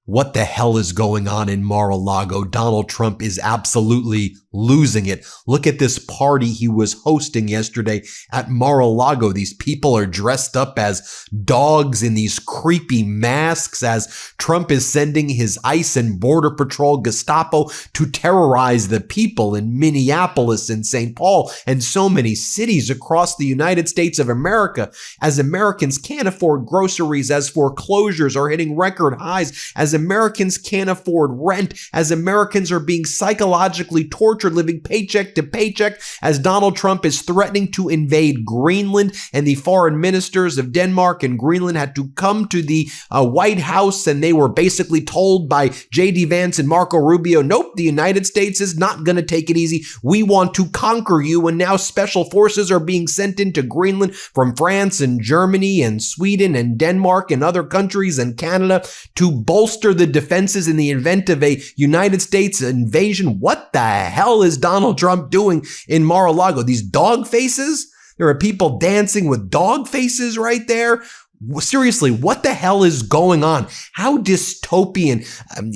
What the hell is going on in Mar-a-Lago? Donald Trump is absolutely losing it. Look at this party he was hosting yesterday at Mar-a-Lago. These people are dressed up as dogs in these creepy masks as Trump is sending his ICE and Border Patrol Gestapo to terrorize the people in Minneapolis and St. Paul and so many cities across the United States of America as Americans can't afford groceries, as foreclosures are hitting record highs, as Americans can't afford rent, as Americans are being psychologically tortured, living paycheck to paycheck, as Donald Trump is threatening to invade Greenland, and the foreign ministers of Denmark and Greenland had to come to the White House, and they were basically told by J.D. Vance and Marco Rubio, nope, the United States is not going to take it easy. We want to conquer you, and now special forces are being sent into Greenland from France and Germany and Sweden and Denmark and other countries and Canada to bolster the defenses in the event of a United States invasion. What the hell is Donald Trump doing in Mar-a-Lago? These dog faces? There are people dancing with dog faces right there. Seriously, what the hell is going on? How dystopian.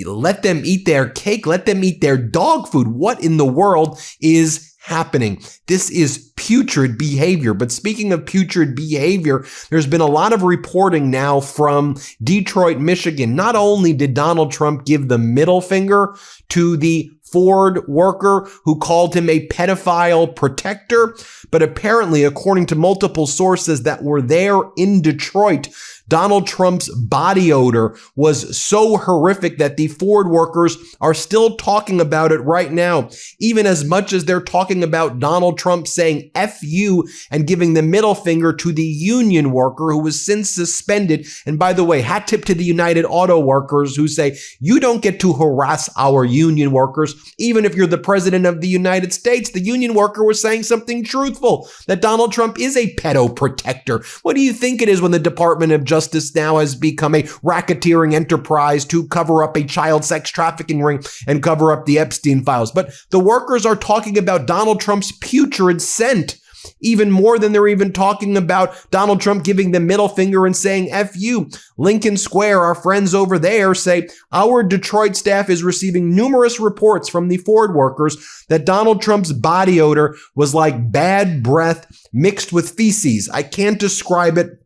Let them eat their cake. Let them eat their dog food. What in the world is happening? This is putrid behavior. But speaking of putrid behavior, there's been a lot of reporting now from Detroit, Michigan. Not only did Donald Trump give the middle finger to the Ford worker who called him a pedophile protector, but apparently, according to multiple sources that were there in Detroit, Donald Trump's body odor was so horrific that the Ford workers are still talking about it right now, even as much as they're talking about Donald Trump saying F you and giving the middle finger to the union worker who was since suspended. And by the way, hat tip to the United Auto Workers who say, you don't get to harass our union workers. Even if you're the president of the United States, the union worker was saying something truthful, that Donald Trump is a pedo protector. What do you think it is when the Department of Justice now has become a racketeering enterprise to cover up a child sex trafficking ring and cover up the Epstein files? But the workers are talking about Donald Trump's putrid scent even more than they're even talking about Donald Trump giving the middle finger and saying F you. Lincoln Square, our friends over there say, our Detroit staff is receiving numerous reports from the Ford workers that Donald Trump's body odor was like bad breath mixed with feces. I can't describe it.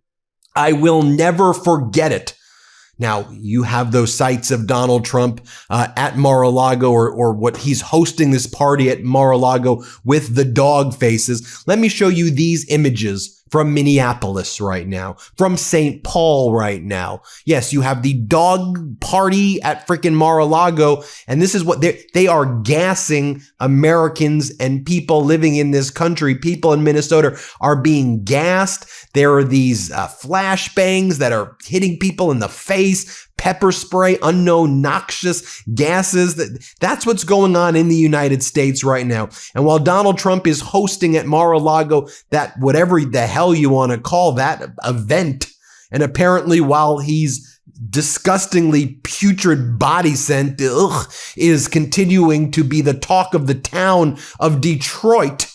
I will never forget it. Now, you have those sights of Donald Trump at Mar-a-Lago or what he's hosting this party at Mar-a-Lago with the dog faces. Let me show you these images from Minneapolis right now, from St. Paul right now. Yes, you have the dog party at freaking Mar-a-Lago, and this is what they are gassing Americans and people living in this country. People in Minnesota are being gassed. There are these flashbangs that are hitting people in the face, pepper spray, unknown noxious gases. That's what's going on in the United States right now. And while Donald Trump is hosting at Mar-a-Lago that whatever the hell you want to call that event, and apparently while he's disgustingly putrid body scent is continuing to be the talk of the town of Detroit,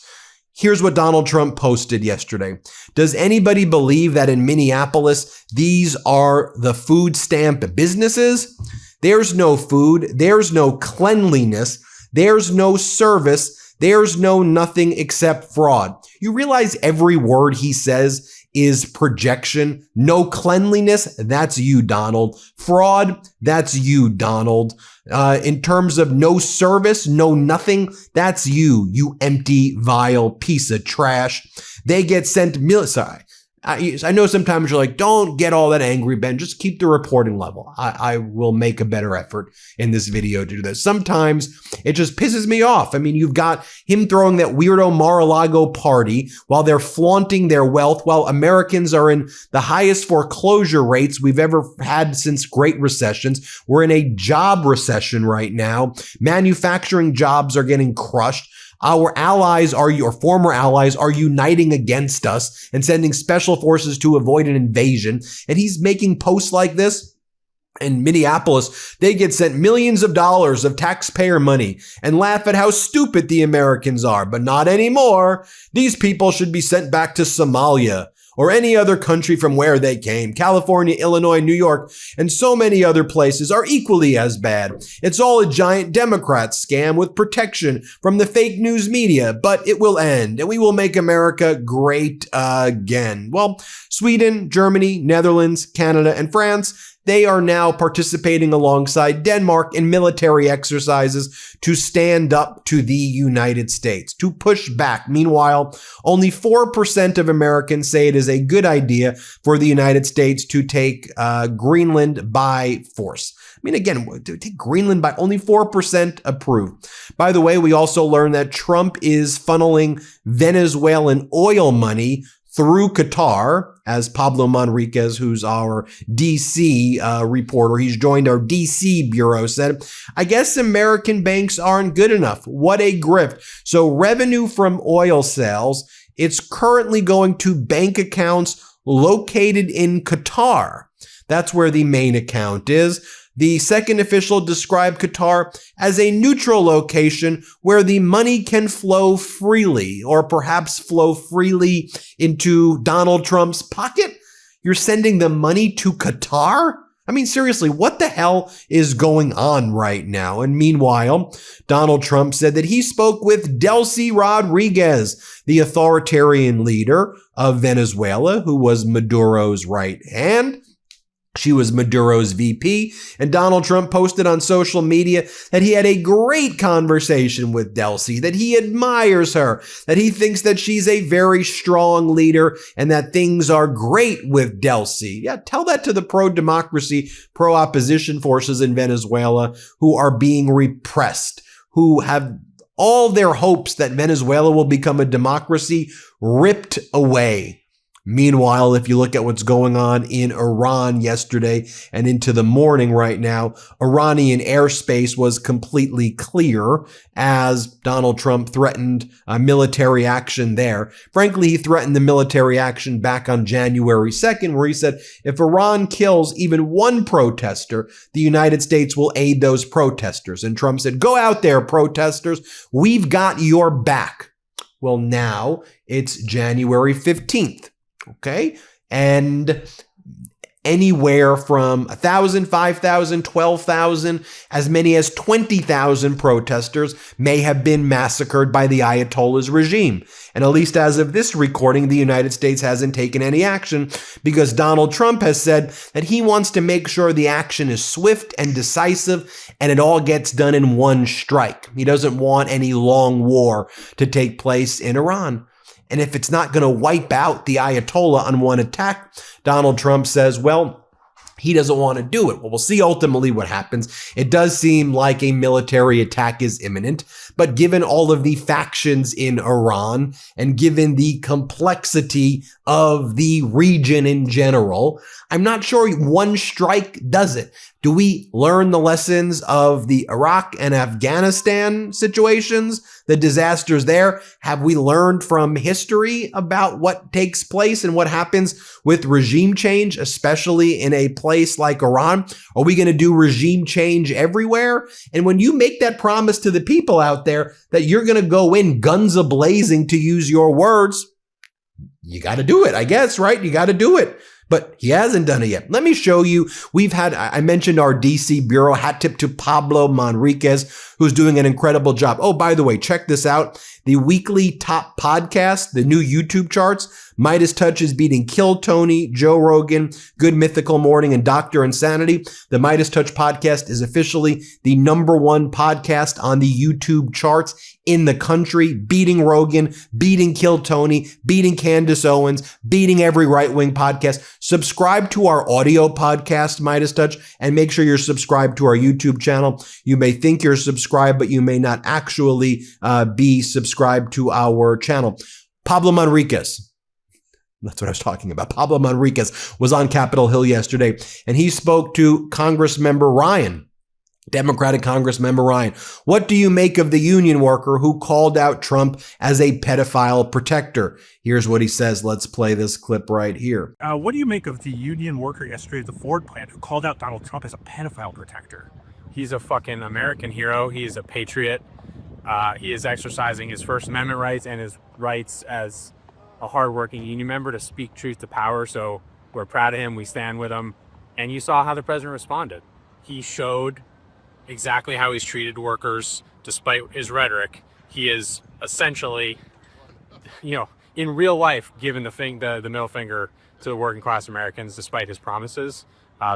here's what Donald Trump posted yesterday. Does anybody believe that in Minneapolis, these are the food stamp businesses? There's no food. There's no cleanliness. There's no service. There's no nothing except fraud. You realize every word he says is projection. No cleanliness, that's you, Donald. Fraud, that's you, Donald. In terms of no service, no nothing, that's you, you empty, vile piece of trash. They get sent I know sometimes you're like, don't get all that angry, Ben. Just keep the reporting level. I will make a better effort in this video to do this. Sometimes it just pisses me off. I mean, you've got him throwing that weirdo Mar-a-Lago party while they're flaunting their wealth, while Americans are in the highest foreclosure rates we've ever had since Great Recessions. We're in a job recession right now. Manufacturing jobs are getting crushed. Our allies your former allies are uniting against us and sending special forces to avoid an invasion. And he's making posts like this. In Minneapolis, they get sent millions of dollars of taxpayer money and laugh at how stupid the Americans are, but not anymore. These people should be sent back to Somalia or any other country from where they came. California, Illinois, New York, and so many other places are equally as bad. It's all a giant Democrat scam with protection from the fake news media, but it will end, and we will make America great again. Well, Sweden, Germany, Netherlands, Canada, and France, they are now participating alongside Denmark in military exercises to stand up to the United States, to push back. Meanwhile, only 4% of Americans say it is a good idea for the United States to take Greenland by force. I mean, again, to take Greenland by only 4% approve. By the way, we also learned that Trump is funneling Venezuelan oil money through Qatar, as Pablo Manriquez, who's our DC reporter, he's joined our DC bureau, said, I guess American banks aren't good enough. What a grift. So revenue from oil sales, it's currently going to bank accounts located in Qatar. That's where the main account is. The second official described Qatar as a neutral location where the money can flow freely, or perhaps flow freely into Donald Trump's pocket. You're sending the money to Qatar? I mean, seriously, what the hell is going on right now? And meanwhile, Donald Trump said that he spoke with Delcy Rodriguez, the authoritarian leader of Venezuela, who was Maduro's right hand. She was Maduro's VP, and Donald Trump posted on social media that he had a great conversation with Delcy, that he admires her, that he thinks that she's a very strong leader, and that things are great with Delcy. Yeah, tell that to the pro-democracy, pro-opposition forces in Venezuela who are being repressed, who have all their hopes that Venezuela will become a democracy ripped away. Meanwhile, if you look at what's going on in Iran yesterday and into the morning right now, Iranian airspace was completely clear as Donald Trump threatened military action there. Frankly, he threatened the military action back on January 2nd, where he said, if Iran kills even one protester, the United States will aid those protesters. And Trump said, go out there, protesters. We've got your back. Well, now it's January 15th. Okay. And anywhere from 1,000, 5,000, 12,000, as many as 20,000 protesters may have been massacred by the Ayatollah's regime. And at least as of this recording, the United States hasn't taken any action because Donald Trump has said that he wants to make sure the action is swift and decisive and it all gets done in one strike. He doesn't want any long war to take place in Iran. And if it's not going to wipe out the Ayatollah on one attack, Donald Trump says, well, he doesn't want to do it. Well, we'll see ultimately what happens. It does seem like a military attack is imminent, but given all of the factions in Iran and given the complexity of the region in general, I'm not sure one strike does it. Do we learn the lessons of the Iraq and Afghanistan situations, the disasters there? Have we learned from history about what takes place and what happens with regime change, especially in a place like Iran? Are we going to do regime change everywhere? And when you make that promise to the people out there that you're going to go in guns a-blazing, to use your words, you got to do it, I guess, right? You got to do it. But he hasn't done it yet. Let me show you. I mentioned our DC bureau, hat tip to Pablo Manriquez, who's doing an incredible job. Oh, by the way, check this out. The weekly top podcast, the new YouTube charts, MeidasTouch is beating Kill Tony, Joe Rogan, Good Mythical Morning, and Dr. Insanity. The MeidasTouch podcast is officially the #1 podcast on the YouTube charts in the country, beating Rogan, beating Kill Tony, beating Candace Owens, beating every right-wing podcast. Subscribe to our audio podcast, MeidasTouch, and make sure you're subscribed to our YouTube channel. You may think you're subscribed, but you may not actually be subscribed to our channel. Pablo Manriquez. That's what I was talking about. Pablo Manriquez was on Capitol Hill yesterday, and he spoke to Congressmember Ryan, Democratic Congressmember Ryan. What do you make of the union worker who called out Trump as a pedophile protector? Here's what he says. Let's play this clip right here. What do you make of the union worker yesterday at the Ford plant who called out Donald Trump as a pedophile protector? He's a fucking American hero. He's a patriot. He is exercising his First Amendment rights and his rights as a hardworking union member to speak truth to power. So we're proud of him. We stand with him. And you saw how the president responded. He showed exactly how he's treated workers despite his rhetoric. He is essentially, in real life, given the middle finger to the working class Americans despite his promises.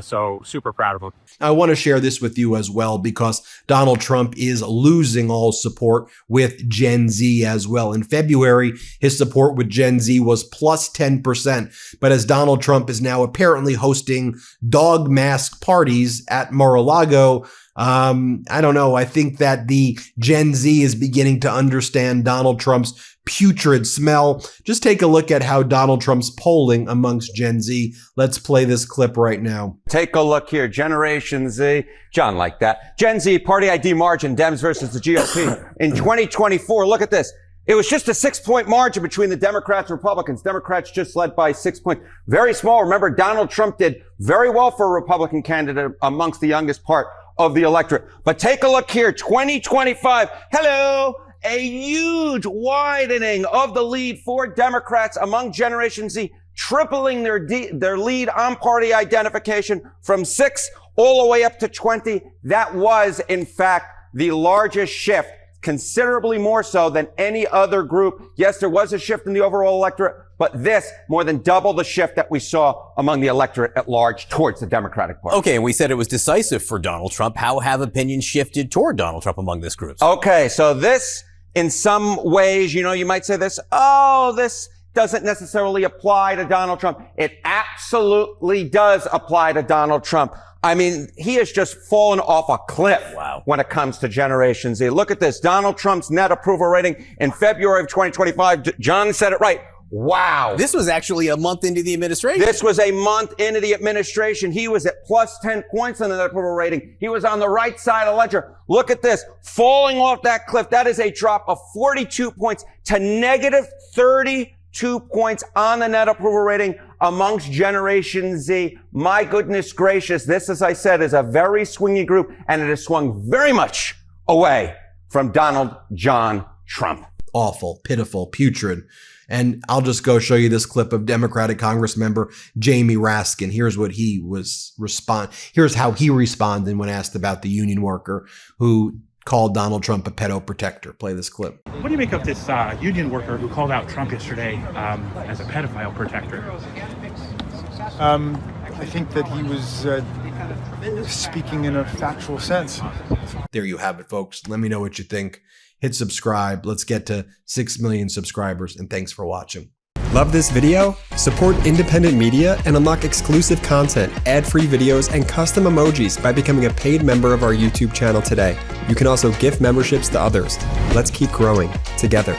So super proud of him. I want to share this with you as well because Donald Trump is losing all support with Gen Z as well. In February, his support with Gen Z was plus 10%. But as Donald Trump is now apparently hosting dog mask parties at Mar-a-Lago, I don't know. I think that the Gen Z is beginning to understand Donald Trump's putrid smell. Just take a look at how Donald Trump's polling amongst Gen Z. Let's play this clip right now. Take a look here. Generation Z. John liked that. Gen Z party ID margin, Dems versus the GOP. In 2024, look at this. It was just a 6-point margin between the Democrats and Republicans. Democrats just led by 6 points. Very small. Remember, Donald Trump did very well for a Republican candidate amongst the youngest part of the electorate. But take a look here. 2025. Hello. A huge widening of the lead for Democrats among Generation Z, tripling their lead on party identification from 6 all the way up to 20. That was, in fact, the largest shift, considerably more so than any other group. Yes, there was a shift in the overall electorate, but this more than double the shift that we saw among the electorate at large towards the Democratic Party. Okay, and we said it was decisive for Donald Trump. How have opinions shifted toward Donald Trump among this group? Okay, so this, in some ways, you might say this, this doesn't necessarily apply to Donald Trump. It absolutely does apply to Donald Trump. I mean, he has just fallen off a cliff when it comes to Generation Z. Look at this. Donald Trump's net approval rating in February of 2025. John said it right. Wow. This was actually a month into the administration. This was a month into the administration. He was at plus 10 points on the net approval rating. He was on the right side of the ledger. Look at this. Falling off that cliff. That is a drop of 42 points to negative 32 points on the net approval rating amongst Generation Z. My goodness gracious. This, as I said, is a very swingy group, and it has swung very much away from Donald John Trump. Awful, pitiful, putrid. And I'll just go show you this clip of Democratic Congress member Jamie Raskin. Here's what he Here's how he responded when asked about the union worker who called Donald Trump a pedo protector. Play this clip. What do you make of this union worker who called out Trump yesterday as a pedophile protector? I think that he was speaking in a factual sense. There you have it, folks. Let me know what you think. Hit subscribe. Let's get to 6 million subscribers, and thanks for watching. Love this video? Support independent media and unlock exclusive content, ad-free videos, and custom emojis by becoming a paid member of our YouTube channel today. You can also gift memberships to others. Let's keep growing together.